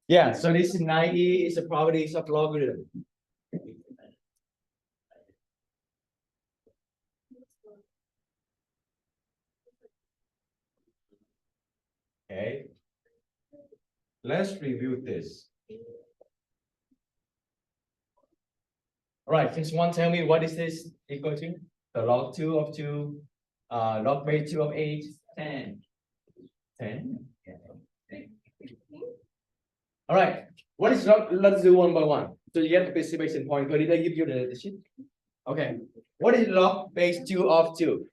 Yeah, so this 90 is the properties of logarithm. Okay. Let's review this. All right, can someone tell me what is this equal to? The log 2 of 2, log base 2 of 8, 10. 10. All right, what is log? Let's do one by one. So you get the participation point. Did I give you the sheet? Okay. What is log base 2 of 2?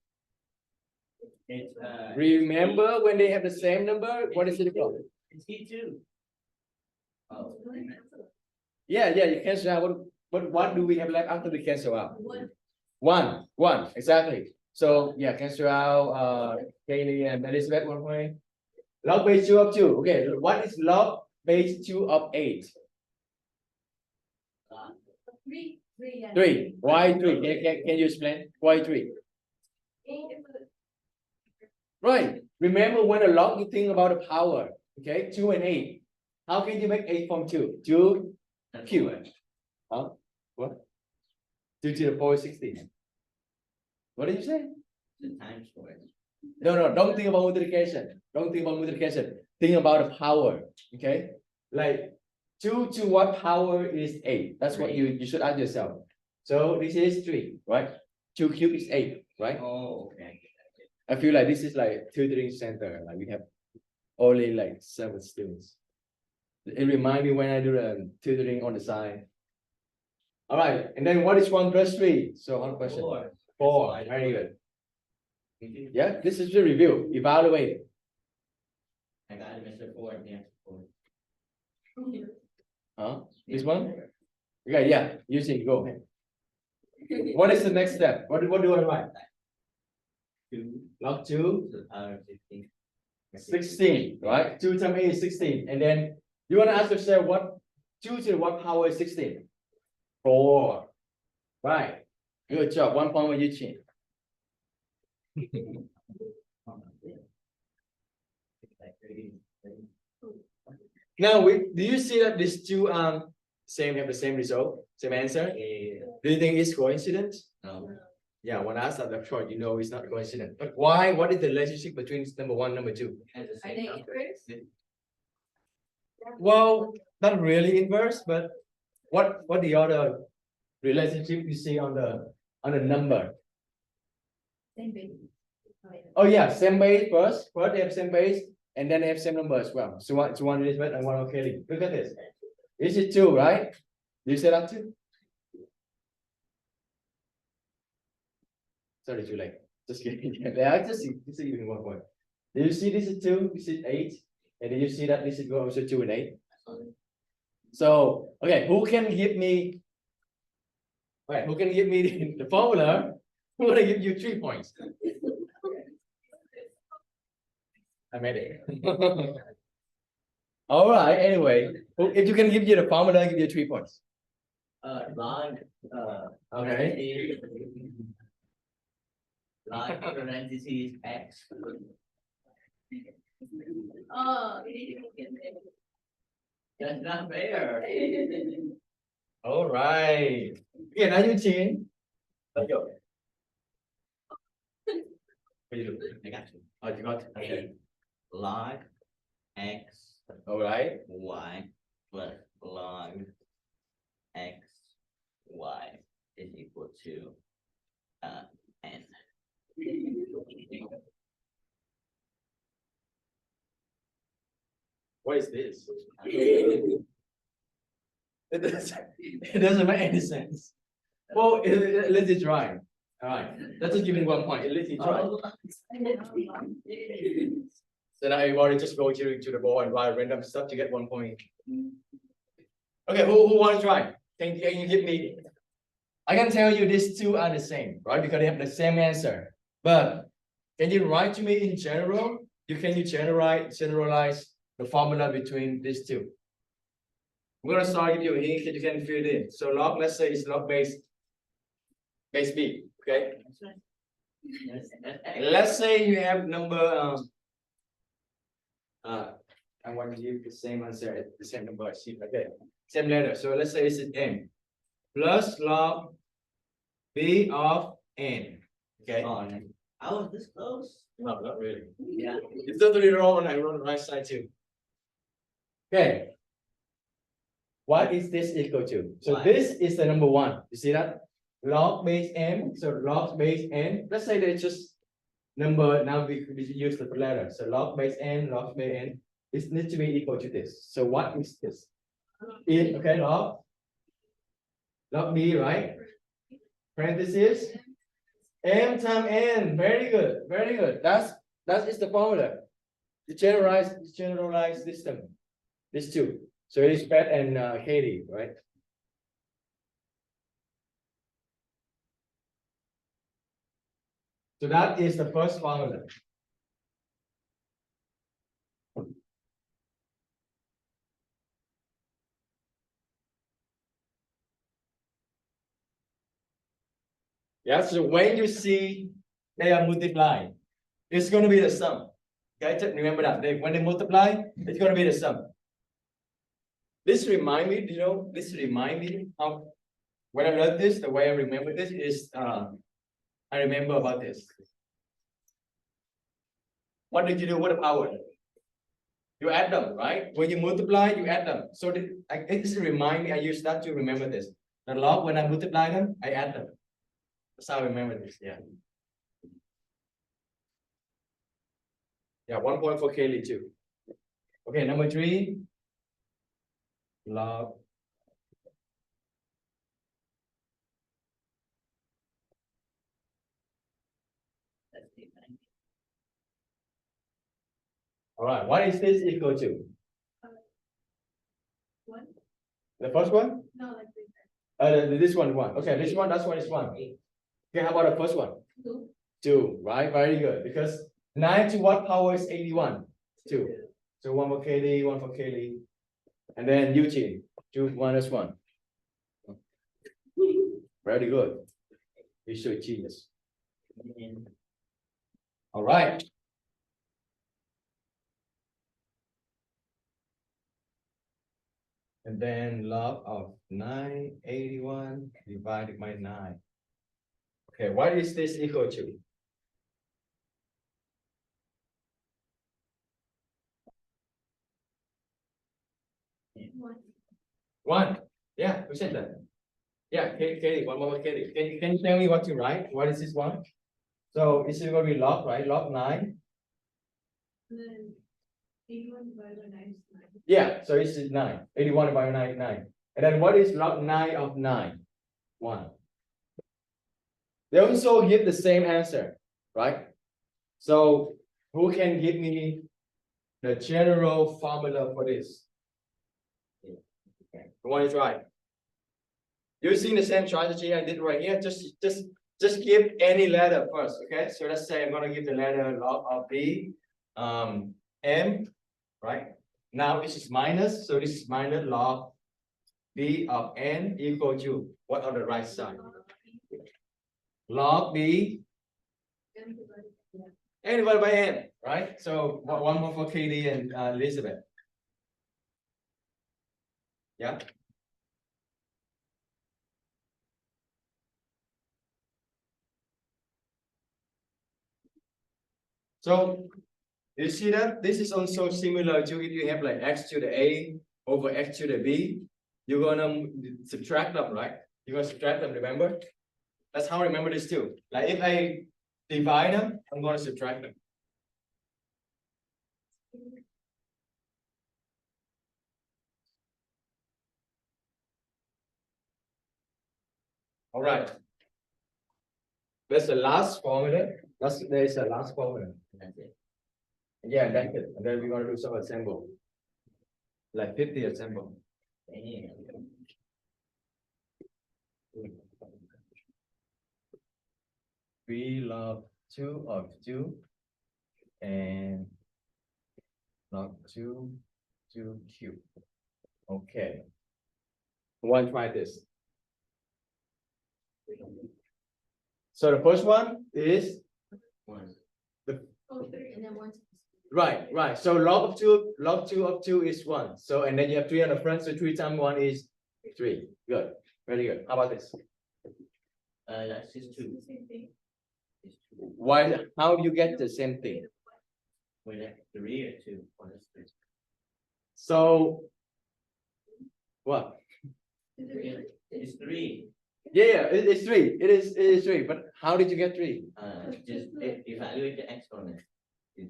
It's Remember when they have the same number, what is it called? it's E2. Oh, Yeah, you cancel out. What do we have left after we cancel out? One, exactly. So yeah, cancel out Kaylee and Elizabeth 1 point. Log base 2 of 2. Okay, what is log base 2 of 8? 3. Why 3? Can you explain? Why 3? Right. Remember when a log, you think about the power. Okay, 2 and 8. How can you make 8 from 2? 2 cube. Huh? What? 2 to the power 16. What did you say? the times square. No, don't think about multiplication. Don't think about multiplication. Think about the power. Okay? Like 2 to what power is 8? That's what you should ask yourself. So this is 3, right? 2 cube is 8, right? Oh, okay. I feel like this is like tutoring center. Like we have only like 7 students. It reminds me when I do the tutoring on the side. All right, and then what is 1 plus 3? So one question. 4. Very good. Yeah, this is the review. Evaluate. I got it, Mr. 4. Yeah, 4. Huh? This one? Okay, yeah. Using go ahead. What is the next step? What do I write? 2 Log 2, to the power of 16. 16, right? 2 times 8 is 16. And then you want to ask yourself what 2 to the what power is 16? 4. Right. Good job. 1 point with you, Chin. Now, do you see that these two have the same result, same answer? Do you think it's coincidence? No. Yeah, when I asked that, of course, you know it's not coincidence. But why? What is the relationship between number 1 and number 2? Has the same number. Well, not really inverse, but what the other relationship you see on the number? Oh yeah, same base first. First they have same base, and then they have same number as well. So one Elizabeth and one Kelly. Look at this. This is 2, right? Do you say that too? Sorry, too late. Just kidding. Yeah, I just give me 1 point. Do you see this is 2? This is 8, and then you see that this is also 2 and 8. So okay, who can give me? Right, who can give me the formula? Who gonna give you 3 points? I made it. All right. Anyway, if you can give you the formula, I'll give you 3 points. Log, Okay. log parentheses X. Oh. That's not fair. All right. Okay, now you change. Let's go. What you do? I got you. Oh, you got. Okay. Log X All right. Y plus log X Y is equal to N. What is this? It doesn't make any sense. Well, let's try. All right. Let's just give it 1 point. Let's try. So now everybody just go to the board and write random stuff to get 1 point. Okay, who wants to try? Can you give me? I can tell you these two are the same, right? Because they have the same answer. But can you write to me in general? Can you generalize the formula between these two? I'm gonna start with you here so you can fill it in. So log, let's say it's log base B. Okay. Let's say you have number I want to give the same answer, the same number. See, okay, same letter. So let's say it's n plus log b of n. Okay. Oh, no. I was this close. No, not really. Yeah. It's totally wrong when I wrote the right side too. Okay. What is this equal to? So Why? this is the number one. You see that? Log base n. So log base n. Let's say that it's just number. Now we use the letter. So log base n, log base n. It needs to be equal to this. So what is this? Okay, log b, right? Parenthesis m times n. Very good, very good. That is the formula. The generalized system. These two. So it is Pat and Katie, right? So that is the first formula. Yeah, so when you see they are multiplied, it's going to be the sum. Okay, just remember that. When they multiply, it's going to be the sum. This remind me, this remind me how when I learned this, the way I remember this is I remember about this. What did you do with the power? You add them, right? When you multiply, you add them. So this remind me, I use that to remember this. The log, when I multiply them, I add them. That's how I remember this, yeah. Yeah, 1 point for Kaylee too. Okay, number 3. Log. All right, what is this equal to? 1? The first one? No, like this. This one, 1. Okay, this one, that's one is 1. Okay, how about the first one? 2. 2, right? Very good. Because 9 to what power is 81? 2. So 1 for Kaylee, 1 for Kaylee. And then Eugene, 2 minus 1. Very good. You should genius. All right. And then log of 981 divided by 9. Okay, what is this equal to? 1. 1. Yeah, who said that? Yeah, Katie, one more Katie. Can you tell me what to write? What is this one? So it's going to be log, right? Log 9. And then 81 divided by 9 is 9. Yeah, so it's 9. 81 divided by 9, 9. And then what is log 9 of 9? 1. They also give the same answer, right? So who can give me the general formula for this? Okay. Who want to try? Using the same strategy I did right here, just give any letter first, okay? So let's say I'm gonna give the letter log of B, M, right? Now this is minus, so this is minus log B of N equal to what on the right side? Log B M divided by N. N divided by N, right? So one more for Katie and Elizabeth. Yeah. So you see that this is also similar to if you have like x to the a over x to the b, you're gonna subtract them, right? You're gonna subtract them, remember? That's how I remember this too. Like if I divide them, I'm gonna subtract them. All right. That's the last formula. There is a last formula. Yeah, that's it. And then we're gonna do some assemble. Like 50 assemble. We log 2 of 2 and log 2 cube. Okay. One try this. So the first one is Oh, 3 and then 1. Right. So log of two is 1. So and then you have 3 on the front. So 3 times 1 is 3. Good. Very good. How about this? That's just two. the same thing. It's two. Why? How do you get the same thing? Wait, that's three or two? Or that's three? So what? Yeah, it's three. Yeah. It's 3. It is 3. But how did you get 3? Just evaluate the exponent.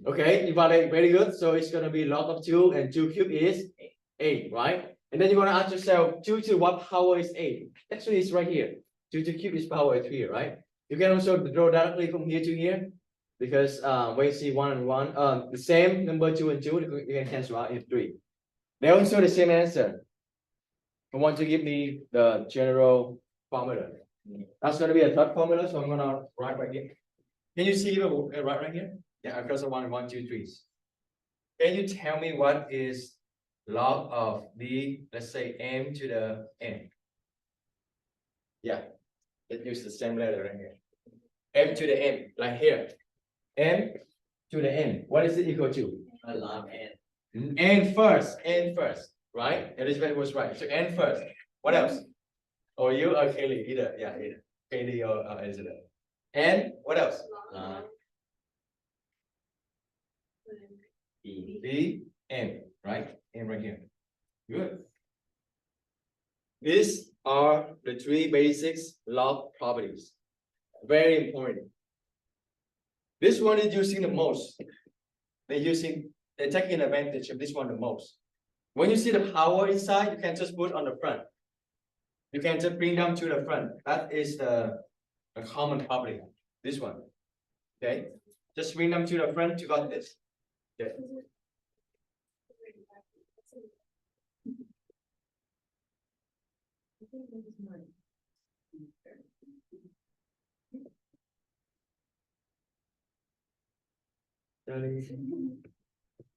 Okay, evaluate. Very good. So it's gonna be log of 2, and 2 cubed is 8, right? And then you're gonna ask yourself, 2 to what power is 8? Actually, it's right here. 2 to cube is power is here, right? You can also draw directly from here to here, because when you see 1 and 1, the same number 2 and 2, you can cancel out in 3. They're also the same answer. I want to give me the general formula. That's gonna be a third formula, so I'm gonna write right here. Can you see it right here? Yeah, because of 1, 1, 2, 3. Can you tell me what is log of the, let's say, m to the n? Yeah, let's use the same letter right here. M to the n, like here. M to the n. What is it equal to? Log n. N first, right? Elizabeth was right. So n first. What else? Or you or Kaylee? Either, yeah, either. Kaylee or Elizabeth. And what else? Log b. B n, right? N right here. Good. These are the 3 basics log properties. Very important. This one is using the most. They're taking advantage of this one the most. When you see the power inside, you can just put on the front. You can just bring them to the front. That is the common property. This one. Okay. Just bring them to the front. You got this. Okay.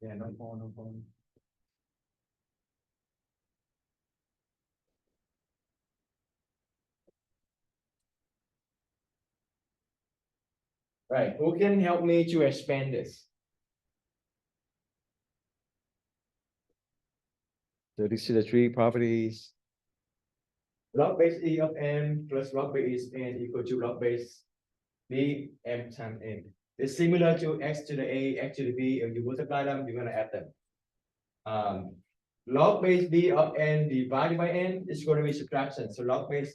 Yeah, no phone. Right, who can help me to expand this? So these are the 3 properties. Log base E of n plus log base n equal to log base b m times n. It's similar to x to the a, x to the b. If you multiply them, you're gonna add them. Log base b of n divided by n is going to be subtraction. So log base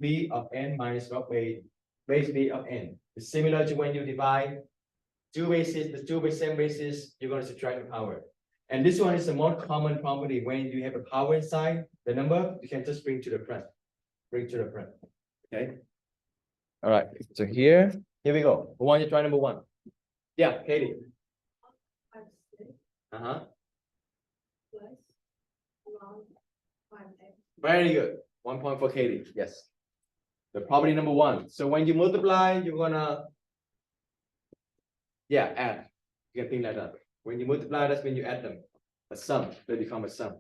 b of n minus log base b of n. It's similar to when you divide two bases, the two same bases, you're going to subtract the power. And this one is the more common property. When you have a power inside the number, you can just bring to the front. Okay. All right. So here we go. Who wants to try number 1? Yeah, Katie. 5, 6 Uh-huh. plus log 5x. Very good. 1 point for Katie. Yes. The property number 1. So when you multiply, you're gonna add. You can think like that. When you multiply, that's when you add them. A sum. They become a sum.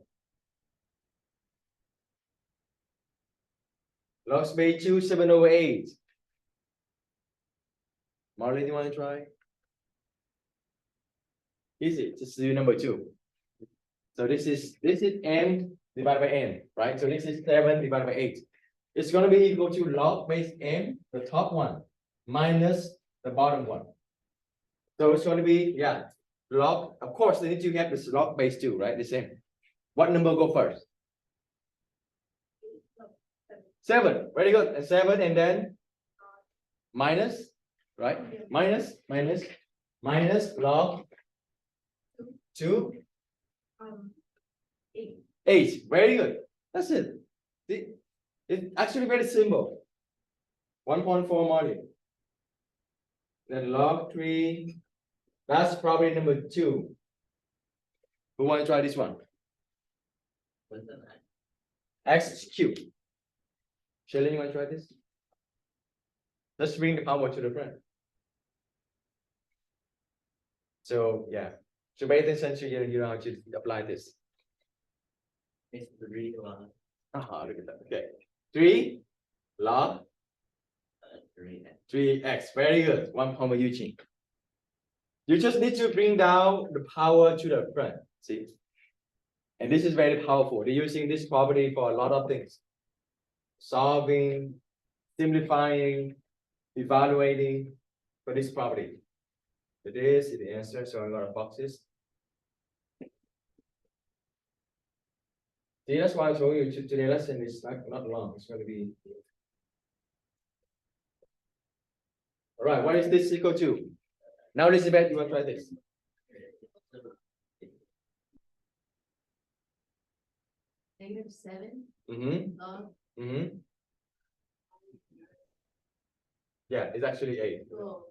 Log base 2, 7 over 8. Marlene, you want to try? Easy. Just do number 2. So this is m divided by n, right? So this is 7 divided by 8. It's going to be equal to log base m, the top one, minus the bottom one. So it's going to be, log, of course, they need to have this log base 2, right? The same. What number go first? 7. Very good. And 7 and then minus, right? Minus log 2. 8. 8. Very good. That's it. It's actually very simple. 1.4 margin. Then log 3. That's probably number 2. Who want to try this one? What's that? X cubed. Shailen, you want to try this? Let's bring the power to the front. So so pay attention to you know how to apply this. It's 3 log Look at that. Okay. 3 log 3x. 3x. Very good. 1 point for Eugene. You just need to bring down the power to the front. See? And this is very powerful. They're using this property for a lot of things. Solving, simplifying, evaluating for this property. So this is the answer. So I'm gonna box this. See, that's why I told you today's lesson is not long. It's going to be. All right, what is this equal to? Now, Elizabeth, you want to try this? -7 Mm-hmm. log Mm-hmm. Yeah, it's actually 8. oh,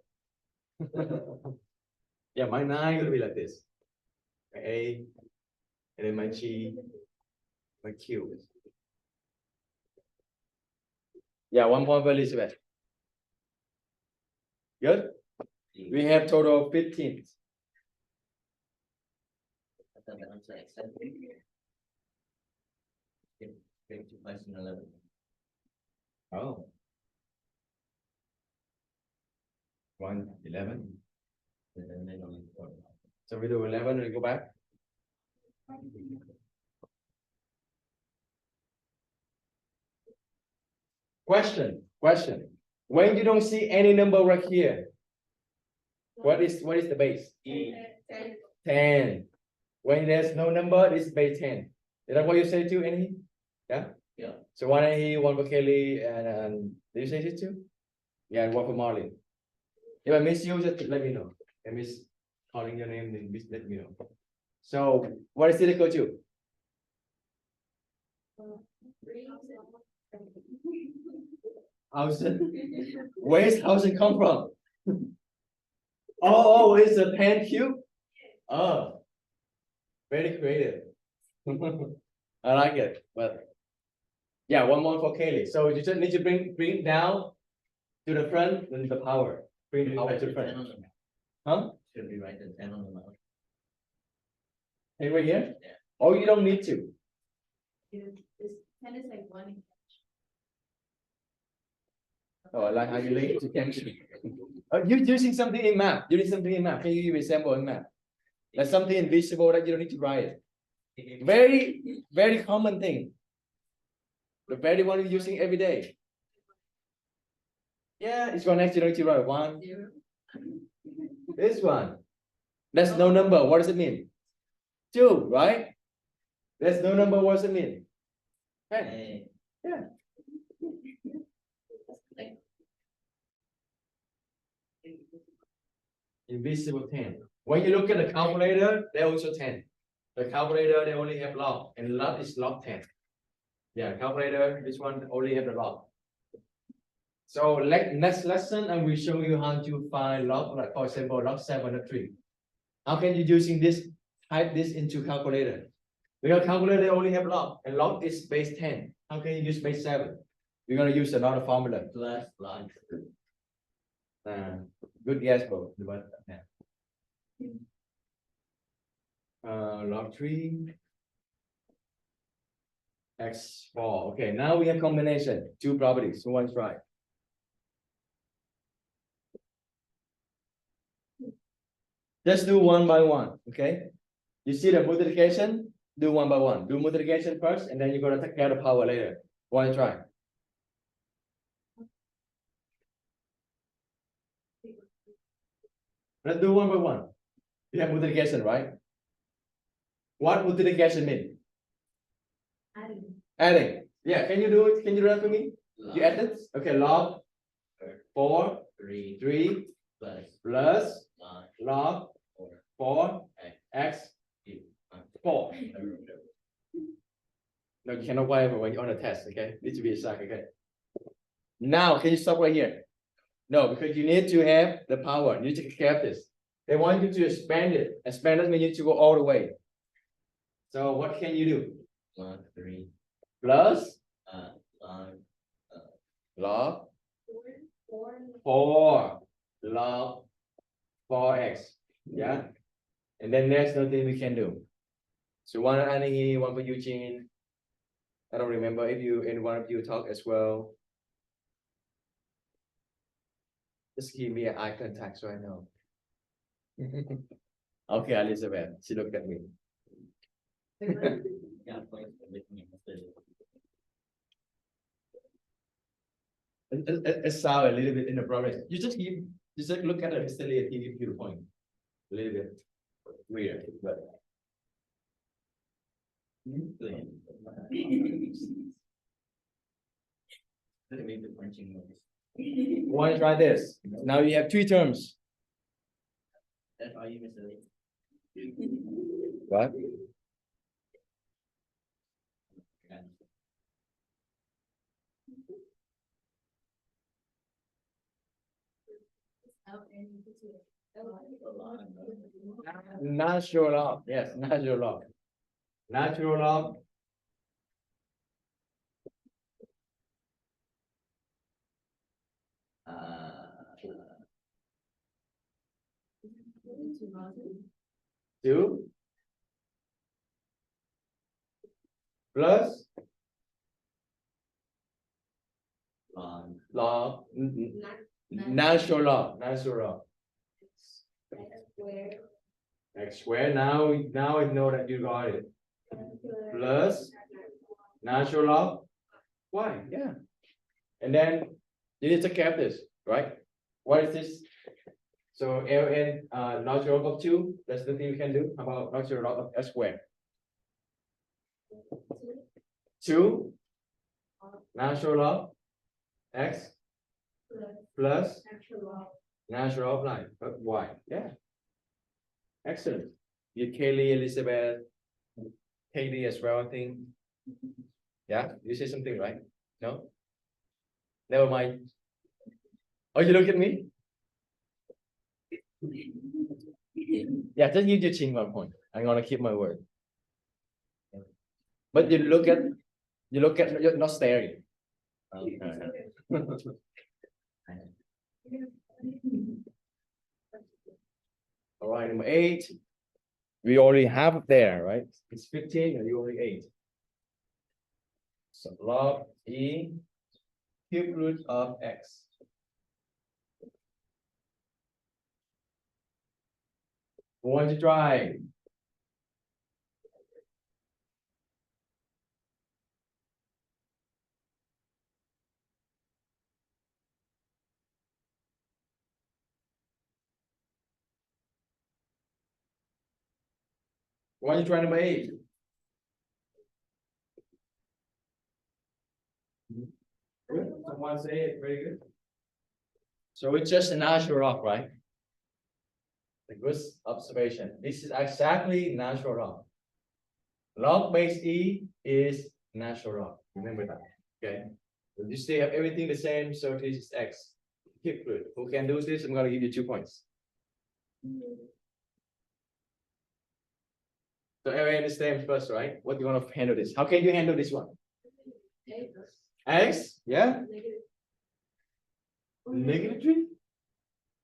Yeah, my 9 will be like this. My A, and then my G, my Q. Yeah, 1 point for Elizabeth. Good. We have total 15. The answer exactly. Get to question 11. Oh. 1, 11. And then only 4. So we do 11 and go back. Question. When you don't see any number right here, what is the base? 10. When there's no number, this is base 10. Is that what you say too, Annie? Yeah? Yeah. So one Annie, one for Kelly, and did you say it too? Yeah, and one for Marley. If I miss you, just let me know. I miss calling your name, then let me know. So what is it equal to? Thousand. Where's thousand come from? Oh, it's a 10 cube? Oh, very creative. I like it, but yeah, one more for Kaylee. So you just need to bring down to the front, then the power. Bring the power to the front. Huh? Should be right at 10 on the mouse. Hey, right here? Yeah. Oh, you don't need to. This 10 is like 1. Oh, I like how you link it to chemistry. You're using something in math. You need something in math. Can you give example in math? Like something invisible that you don't need to write it. Very common thing. The very one you're using every day. Yeah, it's one next, you don't need to write 1. 0. This one. That's no number. What does it mean? 2, right? There's no number. What does it mean? 10. Yeah. Invisible 10. When you look at the calculator, they're also 10. The calculator, they only have log, and log is log 10. Yeah, calculator, this one only have the log. So next lesson, I will show you how to find log, like for example, log 7 or 3. How can you using this, type this into calculator? Because calculator only have log, and log is base 10. How can you use base 7? We're gonna use another formula. Plus log. Good guess, bro. But, yeah. Log 3 x4. Okay, now we have combination, 2 properties. So one's right. Just do 1 by 1. Okay. You see the multiplication? Do 1 by 1. Do multiplication first, and then you're gonna take care of the power later. One try. Let's do 1 by 1. You have multiplication, right? What multiplication mean? Adding. Yeah, can you do it? Can you do that for me? You add it? Okay, log 4, 3 plus log 4 x 4. No, you cannot write when you're on a test, okay? Needs to be exact, okay? Now, can you stop right here? No, because you need to have the power. You need to take care of this. They want you to expand it. Expand it means you need to go all the way. So what can you do? Log 3. Plus Log log 4 log 4x. Yeah. And then there's nothing we can do. So one Annie, one for Eugene. I don't remember if you and one of you talk as well. Just give me an eye contact right now. Okay, Elizabeth, she looked at me. Yeah, point with me, Mr. It sound a little bit in the progress. You just look at it instantly and he gives you the point. A little bit weird, but Let me make the punching noise. want to try this. Now you have three terms. That's all you, Mr. Lee. What? Natural law. Yes, natural law. Natural law. Two plus law. Natural law. Natural law. X squared. Now I know that you got it. Plus natural law. Why? Yeah. And then you need to take care of this, right? What is this? So ln natural log of 2, that's the thing we can do. How about natural log of s squared? 2 natural log x plus natural log line y. Yeah. Excellent. You Kaylee, Elizabeth, Kaylee as well, I think. Yeah, you say something, right? No? Never mind. Oh, you look at me? Yeah, just give your chin 1 point. I'm gonna keep my word. But you look at, you're not staring. All right, number 8. We already have it there, right? It's 15 and you only 8. So log e cube root of x. Who wants to try? Why are you trying number 8? Good. Someone say it. Very good. So it's just a natural log, right? A good observation. This is exactly natural log. Log base e is natural log. Remember that. Okay. You still have everything the same, so this is x. Keep good. Who can do this? I'm gonna give you 2 points. So everyone understands first, right? What you want to handle this? How can you handle this one? X, yeah. Negative 3.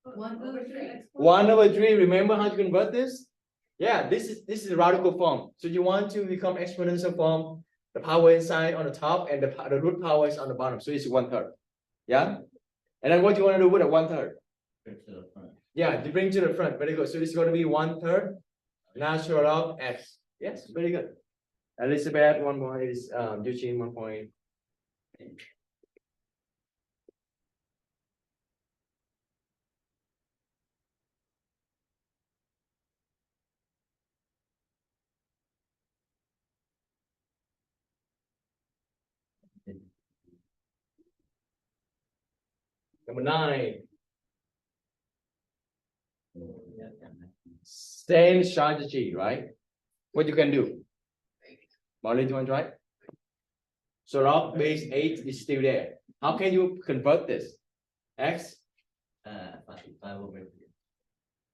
1/3. Remember how to convert this? Yeah, this is radical form. So you want to become exponential form. The power inside on the top and the root power is on the bottom. So it's 1/3. Yeah. And then what do you want to do with a 1/3? Yeah, you bring to the front. Very good. So this is going to be 1/3 natural log x. Yes, very good. Elizabeth, 1 point is Eugene, 1 point. Number 9. Same strategy, right? What you can do? Marlene, do you want to try? So log base 8 is still there. How can you convert this? X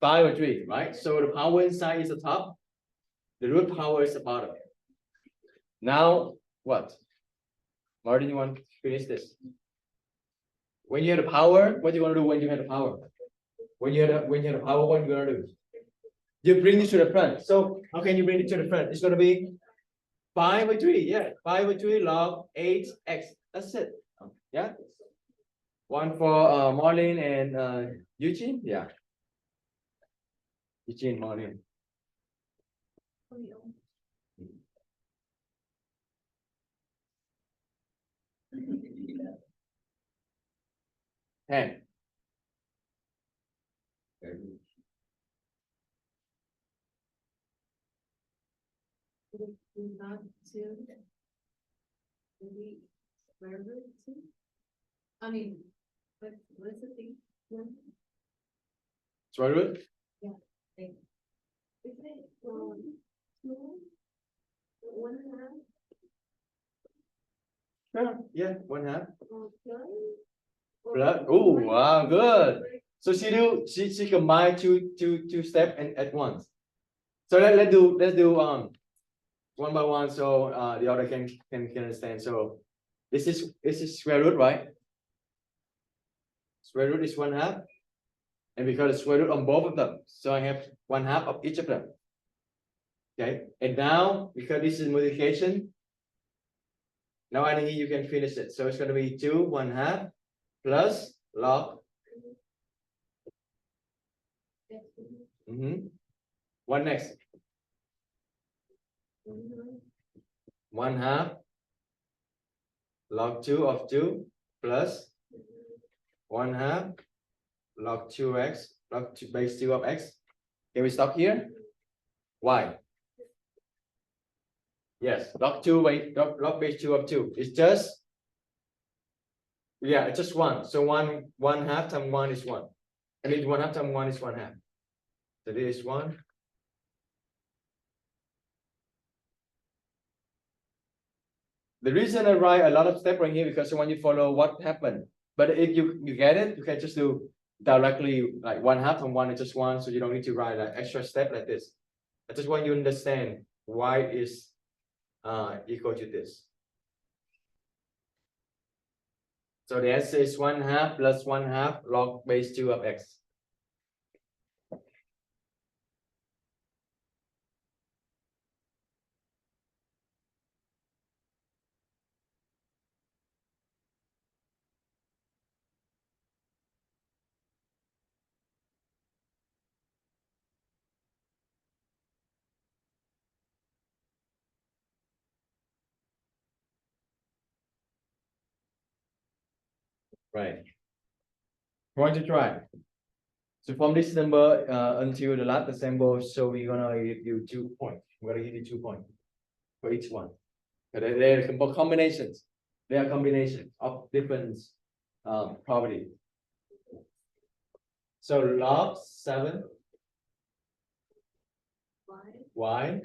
5/3, right? So the power inside is the top, the root power is the bottom. Now what? Martin, you want to finish this? When you have the power, what do you want to do when you have the power? When you have the power, what are you gonna do? You bring it to the front. So how can you bring it to the front? It's gonna be 5/3. Yeah, 5/3 log 8x. That's it. Yeah. 1 for Marlene and Eugene. Yeah. Eugene Morning. Ten. Not two. Maybe square root two. I mean, what's the thing? Square root. Is it, two? 1.5? Sure. Yeah, 1/2. Or plus? Plus. Oh, wow, good. So she combined two step and at once. So let's do one by one so the other can understand. So this is square root, right? Square root is 1/2. And because it's square root on both of them, so I have 1/2 of each of them. Okay, and now because this is multiplication, now I think you can finish it. So it's going to be 2 1/2 plus log. What next? 1/2 log 2 of 2 plus 1/2 log 2x log 2 base 2 of x. Can we stop here? Why? Yes, log base 2 of 2. It's just, yeah, it's just 1. So 1/2 times 1 is 1. I mean 1/2 times 1 is 1/2. So this is 1. The reason I write a lot of steps right here because I want you to follow what happened. But if you get it, you can just do directly like 1/2 times 1 is just 1. So you don't need to write an extra step like this. I just want you to understand why is equal to this. So the answer is 1/2 plus 1/2 log base 2 of x. Right. Want to try. So from this number until the last symbol, so we're gonna give you 2 points. We're gonna give you 2 points for each one. But they're combinations. They are combinations of different properties. So log 7 y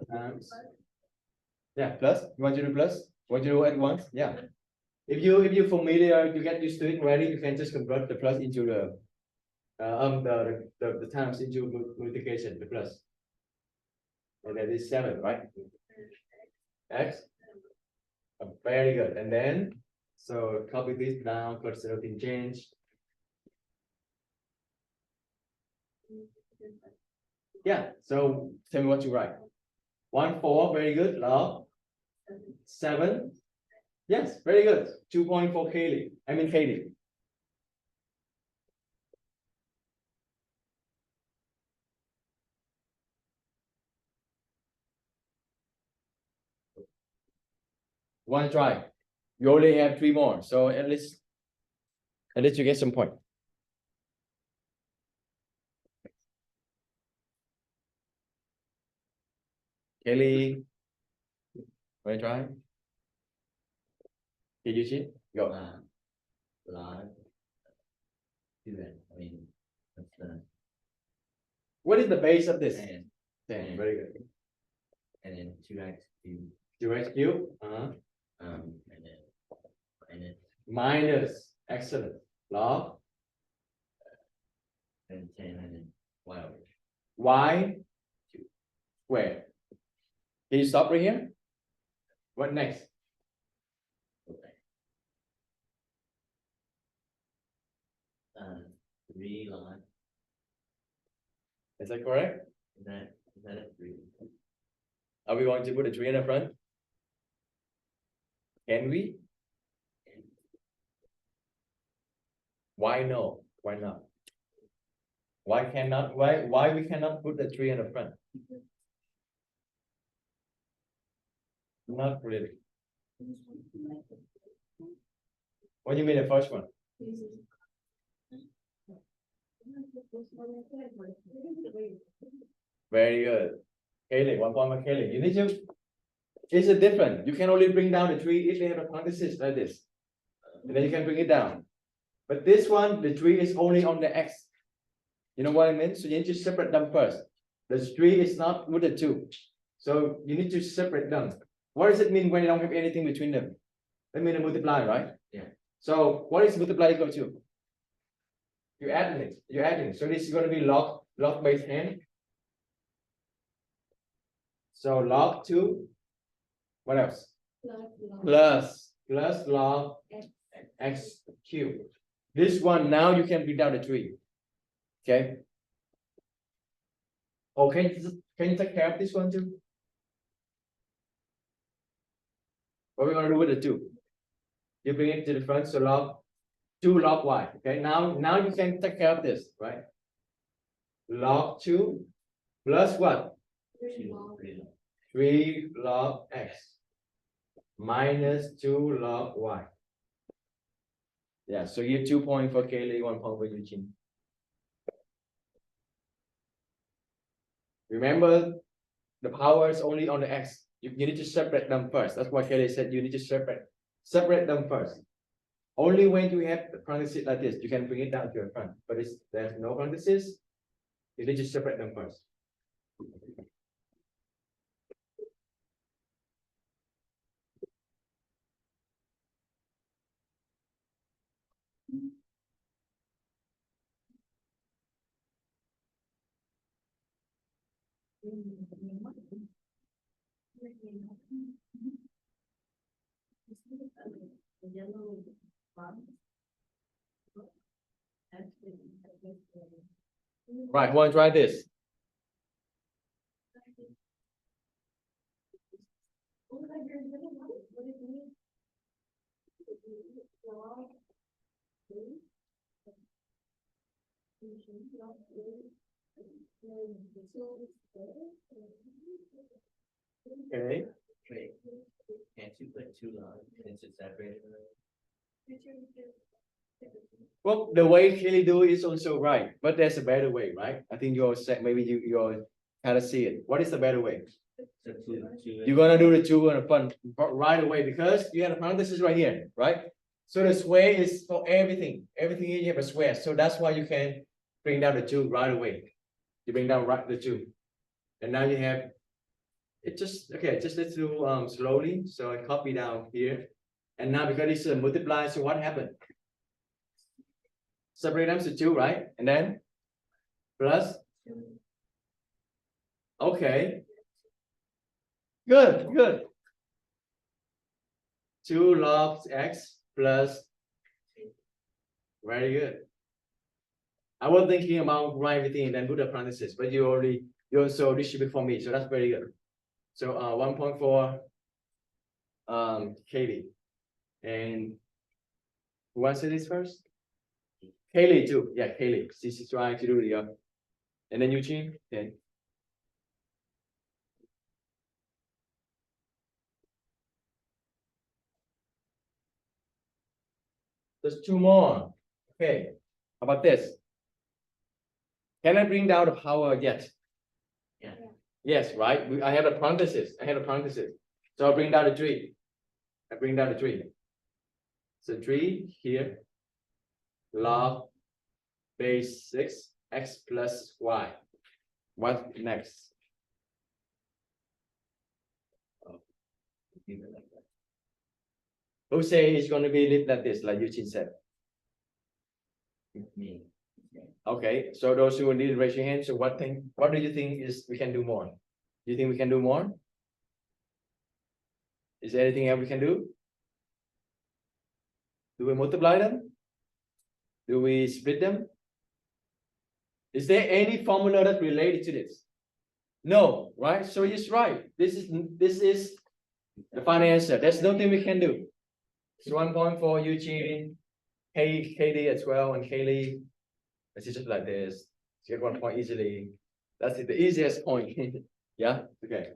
times, yeah, plus. You want to do plus? Want to do at once? Yeah. If you're familiar, you get used to it already, you can just convert the plus into the times into multiplication, the plus. And that is 7, right? X. Very good. And then, so copy this down, put something change. Yeah, so tell me what you write. 1 4, very good. Log 7. Yes, very good. 2 point for Katie. I mean Katie. One try. You only have 3 more, so at least you get some point. Kelly, want to try? Did you see? Go. Log. Do that. I mean, that's the What is the base of this? 10. 10. Very good. And then 2x cubed. 2x cubed. And then Minus. Excellent. Log. and 10 and then y over. Y squared. Can you stop right here? What next? Okay. 3 log. Is that correct? Is that a 3? Are we going to put a 3 in the front? Can we? Why no? Why not? Why we cannot put the 3 in the front? Not really. What do you mean the first one? Very good. Kaylee, 1 point for Kaylee. You need to. It's a different. You can only bring down the 3 if they have a parenthesis like this. And then you can bring it down. But this one, the 3 is only on the x. You know what I mean? So you need to separate them first. The 3 is not with the 2. So you need to separate them. What does it mean when you don't have anything between them? That means they multiply, right? Yeah. So what is multiply equal to? You're adding it. You're adding. So this is going to be log base n. So log 2. What else? Plus log x cubed. This one now you can bring down the 3. Okay. Okay, can you take care of this one too? What we're gonna do with the 2? You bring it to the front, so log 2 log y. Okay, now you can take care of this, right? Log 2 plus what? 3 log x minus 2 log y. Yeah, so you have 2 points for Kaylee, 1 point for Eugene. Remember, the power is only on the x. You need to separate them first. That's why Kelly said you need to separate them first. Only when you have the parenthesis like this, you can bring it down to your front. But there's no parenthesis, you need to separate them first. Right, want to try this? Okay. Wait, can't you put 2 logs since it's separated? Well, the way Kelly do it is also right, but there's a better way, right? I think you're maybe you're kind of see it. What is the better way? So 2. You're gonna do the 2 on the front right away because you have a parenthesis right here, right? So the square is for everything. Everything here you have a square. So that's why you can bring down the 2 right away. You bring down the 2. And now you have it just okay, just let's do slowly. So I copy down here. And now because it's a multiply, so what happened? Separate them to 2, right? And then plus. Okay. Good. 2 log x plus. Very good. I was thinking about write everything and then put the parentheses, but you also distribute for me, so that's very good. So 1.4 Katie. And who wants to do this first? Kaylee too. Yeah, Kaylee. She's trying to do the and then Eugene. Then there's 2 more. Okay. How about this? Can I bring down the power yet? Yeah. Yes, right. I have a parenthesis. So I'll bring down the 3. So 3 here. Log base 6 x plus y. What next? Who say it's going to be lit like this, like Eugene said? Me. Okay, so those who need to raise your hand. So what do you think is we can do more? Do you think we can do more? Is there anything else we can do? Do we multiply them? Do we split them? Is there any formula that's related to this? No, right? So it's right. This is the final answer. There's nothing we can do. It's 1 point for Eugene, Katie as well, and Kaylee. It's just like this. Get 1 point easily. That's it, the easiest point. Yeah, okay.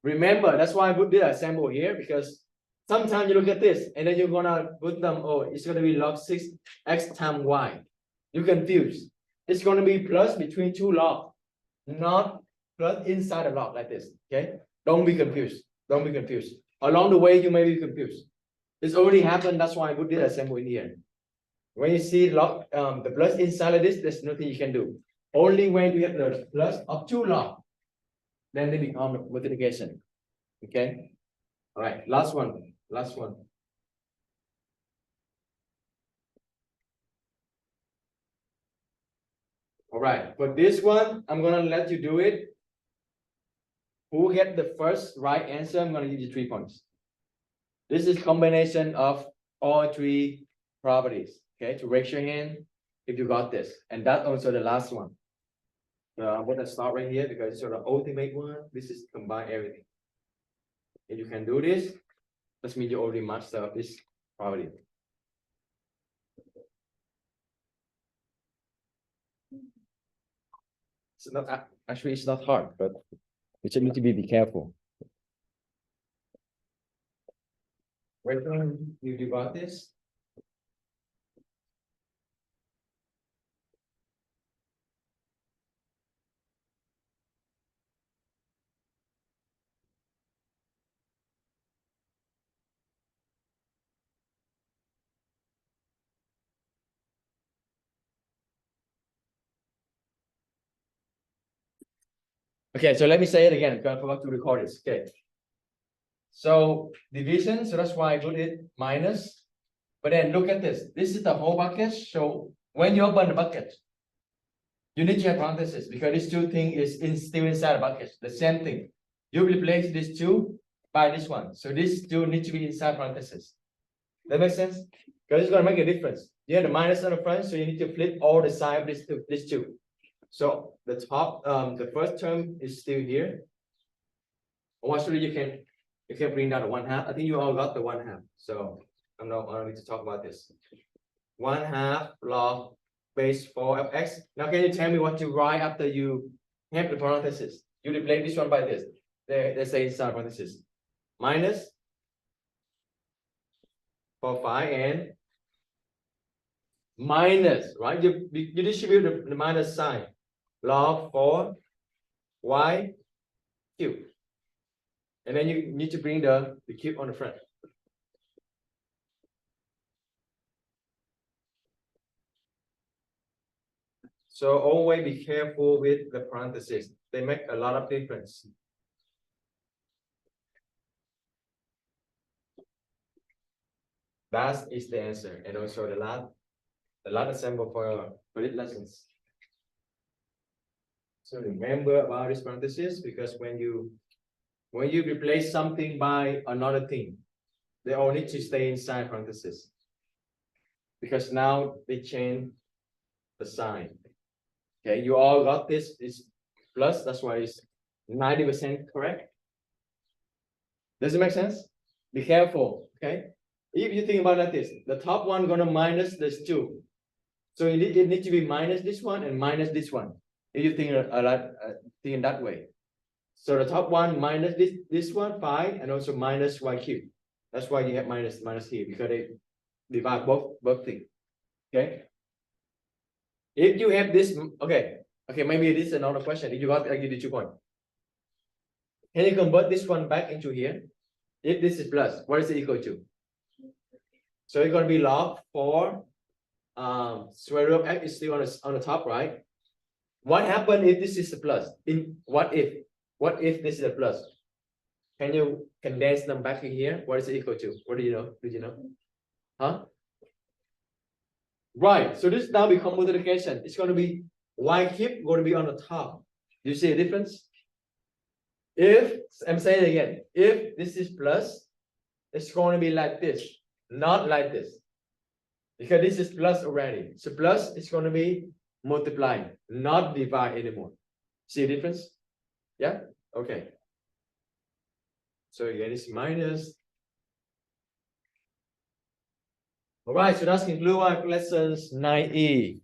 Remember, that's why I put the sample here, because sometimes you look at this and then you're gonna put them, oh, it's gonna be log 6x times y. You're confused. It's gonna be plus between two log, not plus inside a log like this. Okay, don't be confused. Don't be confused. Along the way, you may be confused. It's already happened. That's why I put this symbol in here. When you see log, the plus inside of this, there's nothing you can do. Only when you have the plus of two log, then they become multiplication. Okay. All right. Last one. Last one. All right. For this one, I'm gonna let you do it. Who get the first right answer, I'm gonna give you 3 points. This is combination of all three properties. Okay, to raise your hand if you got this. And that's also the last one. I'm gonna start right here because it's sort of ultimate one. This is combine everything. If you can do this, that means you already master this property. It's not actually it's not hard, but you just need to be careful. Wait, you got this? Okay, so let me say it again because I forgot to record this. Okay. So division, so that's why I put it minus. But then look at this. This is the whole bucket. So when you open the bucket, you need to have parentheses because these two things is still inside the bucket. The same thing. You replace these two by this one. So these two need to be inside parentheses. That makes sense? Because it's going to make a difference. You have the minus on the front, so you need to flip all the side of these two. So the top, the first term is still here. Or actually, you can bring down the 1/2. I think you all got the 1/2. So I don't need to talk about this. 1/2 log base 4 of x. Now can you tell me what you write after you have the parentheses? You replace this one by this. They say inside parentheses. Minus 4 5 and minus, right? You distribute the minus sign. Log 4 y cube. And then you need to bring the cube on the front. So always be careful with the parentheses. They make a lot of difference. That is the answer. And also the last example for these lessons. So remember about this parentheses because when you replace something by another thing, they all need to stay inside parentheses. Because now they change the sign. Okay, you all got this is plus, that's why it's 90% correct. Does it make sense? Be careful, okay? If you think about it like this, the top one gonna minus this 2. So it need to be minus this one and minus this one. If you think a lot think that way. So the top one minus this one 5 and also minus y cube. That's why you have minus here because they divide both things. Okay. If you have this, okay, maybe this is another question. If you got, I give you 2 points. Can you convert this one back into here? If this is plus, what is it equal to? So it's gonna be log 4 square root of x is still on the top, right? What happened if this is a plus? In what if this is a plus? Can you condense them back in here? What is it equal to? What do you know? Did you know? Huh? Right. So this now become multiplication. It's going to be y cube going to be on the top. Do you see a difference? If I'm saying it again, if this is plus, it's going to be like this, not like this. Because this is plus already. So plus is going to be multiplying, not divide anymore. See a difference? Yeah? Okay. So again, it's minus. All right, so that's conclude our lessons 9E.